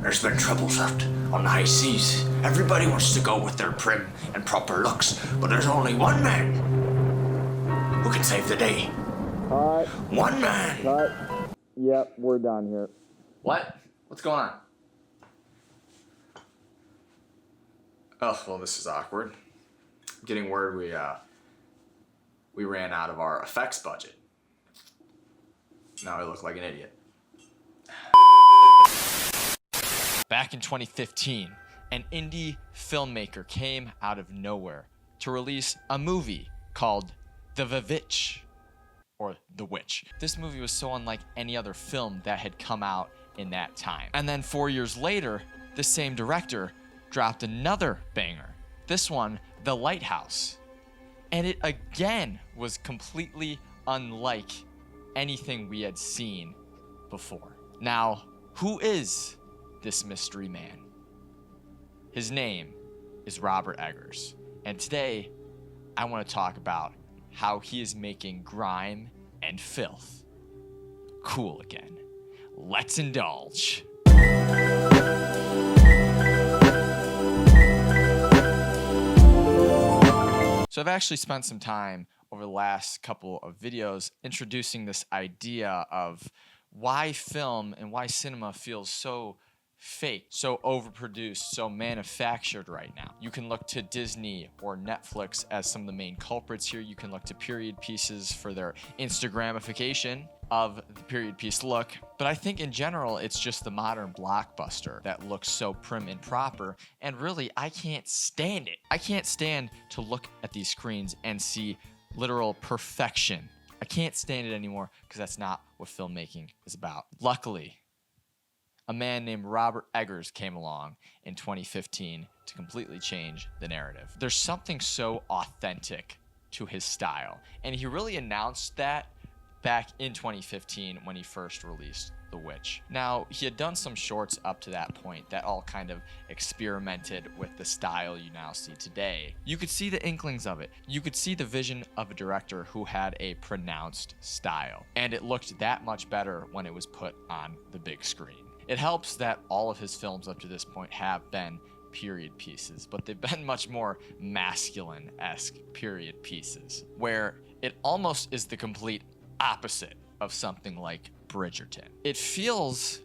There's been troubles out on the high seas. Everybody wants to go with their prim and proper looks, but there's only one man who can save the day. Cut. One man. Cut. Yep, we're done here. What? What's going on? Oh, well, this is awkward. Getting word we ran out of our effects budget. Now I look like an idiot. Back in 2015, an indie filmmaker came out of nowhere to release a movie called The Witch, or The Witch. This movie was so unlike any other film that had come out in that time. And then 4 years later, the same director dropped another banger. This one, The Lighthouse. And it again was completely unlike anything we had seen before. Now, who is this mystery man? His name is Robert Eggers. And today, I want to talk about how he is making grime and filth cool again. Let's indulge. So I've actually spent some time over the last couple of videos introducing this idea of why film and why cinema feels so fake, so overproduced, so manufactured right now. You can look to Disney or Netflix as some of the main culprits here. You can look to period pieces for their Instagramification of the period piece look. But I think in general, it's just the modern blockbuster that looks so prim and proper. And really, I can't stand it. I can't stand to look at these screens and see literal perfection. I can't stand it anymore because that's not what filmmaking is about. Luckily, a man named Robert Eggers came along in 2015 to completely change the narrative. There's something so authentic to his style, and he really announced that back in 2015 when he first released The Witch. Now, he had done some shorts up to that point that all kind of experimented with the style you now see today. You could see the inklings of it. You could see the vision of a director who had a pronounced style, and it looked that much better when it was put on the big screen. It helps that all of his films up to this point have been period pieces, but they've been much more masculine-esque period pieces, where it almost is the complete opposite of something like Bridgerton. It feels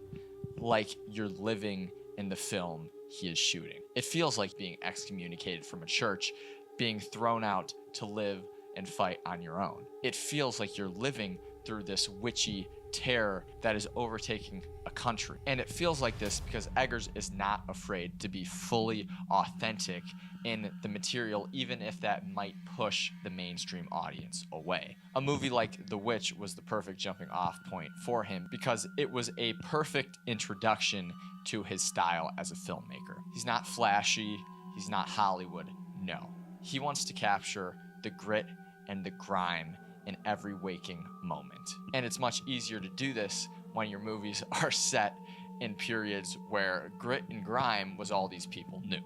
like you're living in the film he is shooting. It feels like being excommunicated from a church, being thrown out to live and fight on your own. It feels like you're living through this witchy terror that is overtaking a country. And it feels like this because Eggers is not afraid to be fully authentic in the material, even if that might push the mainstream audience away. A movie like The Witch was the perfect jumping off point for him because it was a perfect introduction to his style as a filmmaker. He's not flashy, he's not Hollywood, no. He wants to capture the grit and the grime in every waking moment. And it's much easier to do this when your movies are set in periods where grit and grime was all these people knew.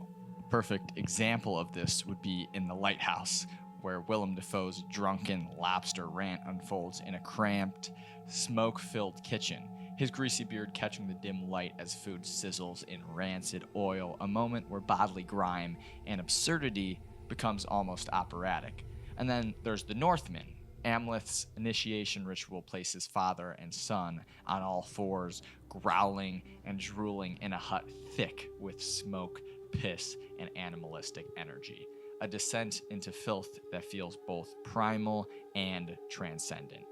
Perfect example of this would be in The Lighthouse, where Willem Dafoe's drunken lobster rant unfolds in a cramped, smoke-filled kitchen, his greasy beard catching the dim light as food sizzles in rancid oil, a moment where bodily grime and absurdity becomes almost operatic. And then there's The Northman. Amleth's initiation ritual places father and son on all fours, growling and drooling in a hut thick with smoke, piss, and animalistic energy. A descent into filth that feels both primal and transcendent.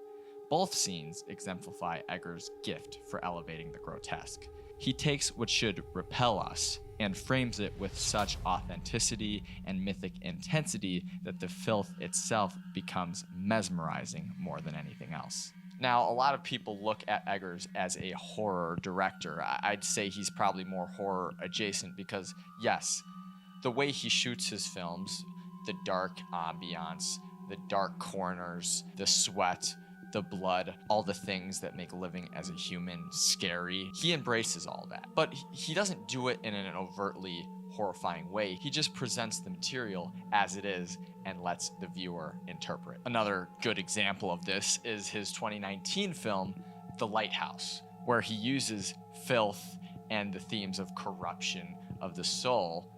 Both scenes exemplify Eggers' gift for elevating the grotesque. He takes what should repel us and frames it with such authenticity and mythic intensity that the filth itself becomes mesmerizing more than anything else. Now, a lot of people look at Eggers as a horror director. I'd say he's probably more horror adjacent because, yes, the way he shoots his films, the dark ambiance, the dark corners, the sweat, the blood, all the things that make living as a human scary. He embraces all that. But he doesn't do it in an overtly horrifying way. He just presents the material as it is and lets the viewer interpret. Another good example of this is his 2019 film, The Lighthouse. where he uses filth and the themes of corruption of the soul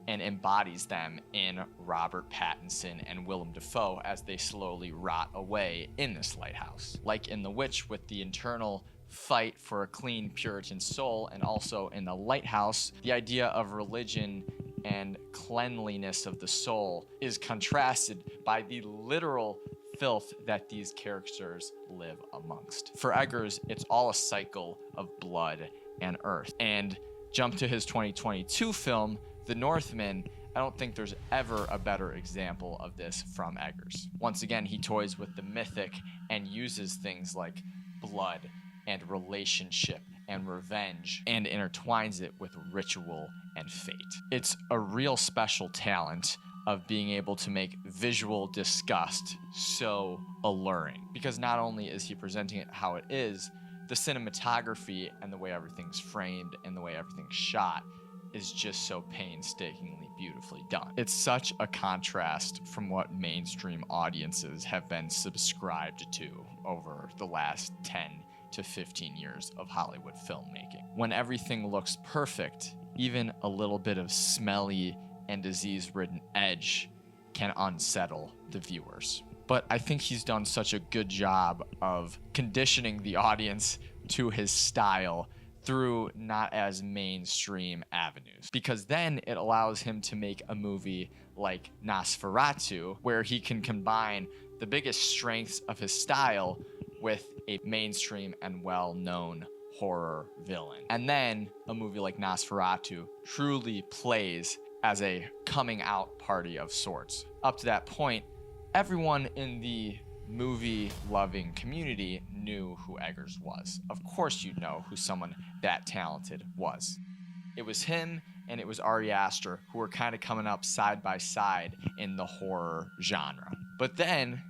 and embodies them in Robert Pattinson and Willem Dafoe as they slowly rot away in this lighthouse. Like in The Witch, with the internal fight for a clean Puritan soul, and also in The Lighthouse, the idea of religion and cleanliness of the soul is contrasted by the literal filth that these characters live amongst. For Eggers, it's all a cycle of blood and earth. And jump to his 2022 film, The Northman, I don't think there's ever a better example of this from Eggers. Once again, he toys with the mythic and uses things like blood and relationship and revenge and intertwines it with ritual and fate. It's a real special talent of being able to make visual disgust so alluring, because not only is he presenting it how it is, the cinematography and the way everything's framed and the way everything's shot is just so painstakingly beautifully done. It's such a contrast from what mainstream audiences have been subscribed to over the last 10 to 15 years of Hollywood filmmaking. When everything looks perfect, even a little bit of smelly and disease-ridden edge can unsettle the viewers. But I think he's done such a good job of conditioning the audience to his style through not as mainstream avenues, because then it allows him to make a movie like Nosferatu, where he can combine the biggest strengths of his style with a mainstream and well-known horror villain. And then a movie like Nosferatu truly plays as a coming out party of sorts. Up to that point, everyone in the movie-loving community knew who Eggers was. Of course you'd know who someone that talented was. It was him and it was Ari Aster who were kind of coming up side by side in the horror genre. But then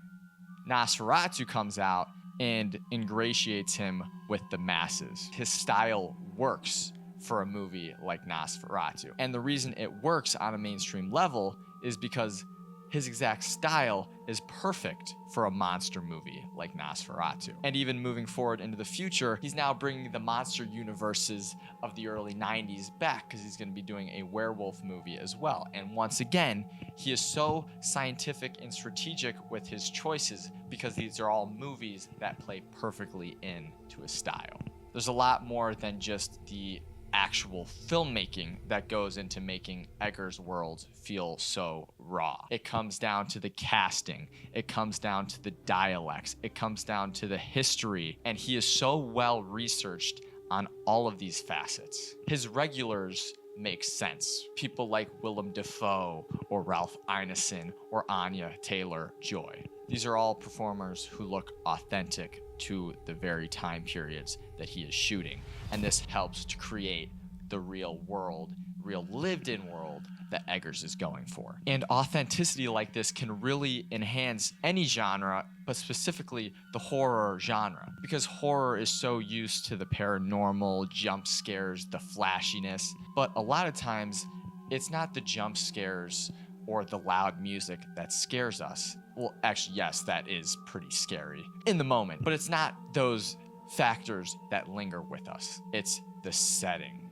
Nosferatu comes out and ingratiates him with the masses. His style works for a movie like Nosferatu. And the reason it works on a mainstream level is because his exact style is perfect for a monster movie like Nosferatu. And even moving forward into the future, he's now bringing the monster universes of the early 90s back, because he's going to be doing a werewolf movie as well. And once again, he is so scientific and strategic with his choices, because these are all movies that play perfectly into his style. There's a lot more than just the actual filmmaking that goes into making Eggers' world feel so raw. It comes down to the casting, it comes down to the dialects, it comes down to the history, and he is so well researched on all of these facets. His regulars make sense. People like Willem Dafoe or Ralph Ineson or Anya Taylor-Joy. These are all performers who look authentic to the very time periods that he is shooting. And this helps to create the real world, real lived-in world that Eggers is going for. And authenticity like this can really enhance any genre, but specifically the horror genre, because horror is so used to the paranormal, jump scares, the flashiness, but a lot of times it's not the jump scares or the loud music that scares us. Well, actually, yes, that is pretty scary in the moment, but it's not those factors that linger with us. It's the setting,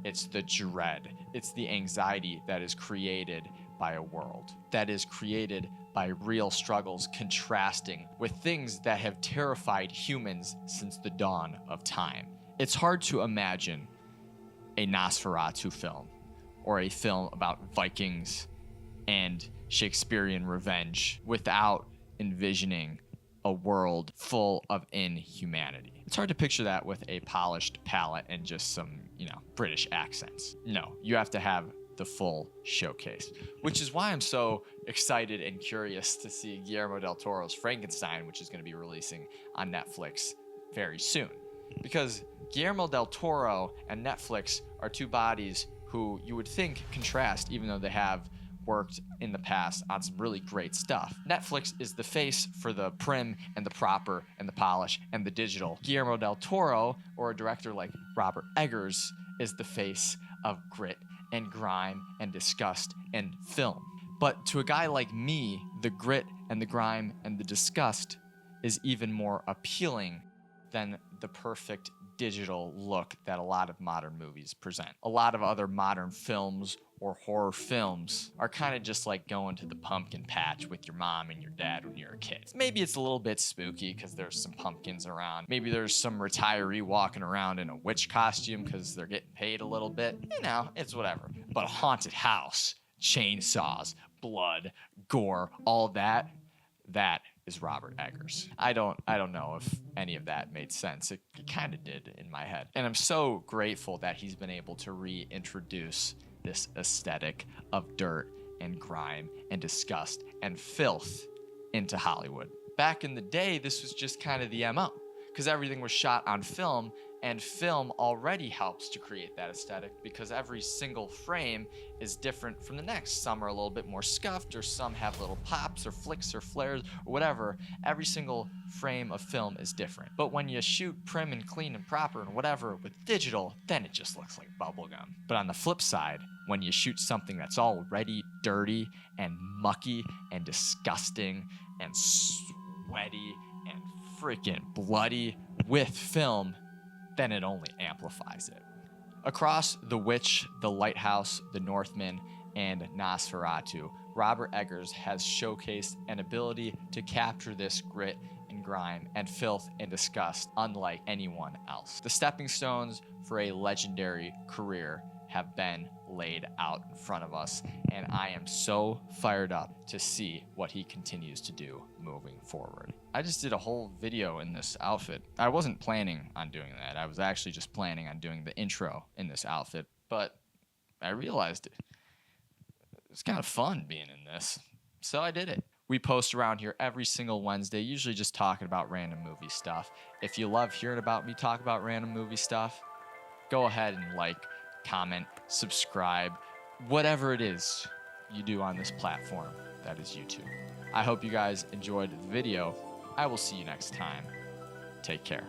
it's the dread, it's the anxiety that is created by a world, that is created by real struggles contrasting with things that have terrified humans since the dawn of time. It's hard to imagine a Nosferatu film or a film about Vikings and Shakespearean revenge without envisioning a world full of inhumanity. It's hard to picture that with a polished palette and just some, British accents. No, you have to have the full showcase, which is why I'm so excited and curious to see Guillermo del Toro's Frankenstein, which is going to be releasing on Netflix very soon. Because Guillermo del Toro and Netflix are two bodies who you would think contrast, even though they have worked in the past on some really great stuff. Netflix is the face for the prim and the proper and the polish and the digital. Guillermo del Toro, or a director like Robert Eggers, is the face of grit and grime and disgust and film. But to a guy like me, the grit and the grime and the disgust is even more appealing than the perfect digital look that a lot of modern movies present. A lot of other modern films or horror films are kind of just like going to the pumpkin patch with your mom and your dad when you're a kid. Maybe it's a little bit spooky because there's some pumpkins around. Maybe there's some retiree walking around in a witch costume because they're getting paid a little bit. You know, it's whatever. But a haunted house, chainsaws, blood, gore, all that is Robert Eggers. I don't know if any of that made sense. It kind of did in my head. And I'm so grateful that he's been able to reintroduce this aesthetic of dirt and grime and disgust and filth into Hollywood. Back in the day, this was just kind of the MO, because everything was shot on film, and film already helps to create that aesthetic because every single frame is different from the next. Some are a little bit more scuffed, or some have little pops or flicks or flares or whatever. Every single frame of film is different. But when you shoot prim and clean and proper and whatever with digital, then it just looks like bubblegum. But on the flip side, when you shoot something that's already dirty and mucky and disgusting and sweaty and freaking bloody with film, then it only amplifies it. Across The Witch, The Lighthouse, The Northman, and Nosferatu, Robert Eggers has showcased an ability to capture this grit and grime and filth and disgust unlike anyone else. The stepping stones for a legendary career have been laid out in front of us, and I am so fired up to see what he continues to do moving forward. I just did a whole video in this outfit. I wasn't planning on doing that. I was actually just planning on doing the intro in this outfit, but I realized it's kind of fun being in this, so I did it. We post around here every single Wednesday, usually just talking about random movie stuff. If you love hearing about me talk about random movie stuff, go ahead and like, comment, subscribe, whatever it is you do on this platform that is YouTube. I hope you guys enjoyed the video. I will see you next time. Take care.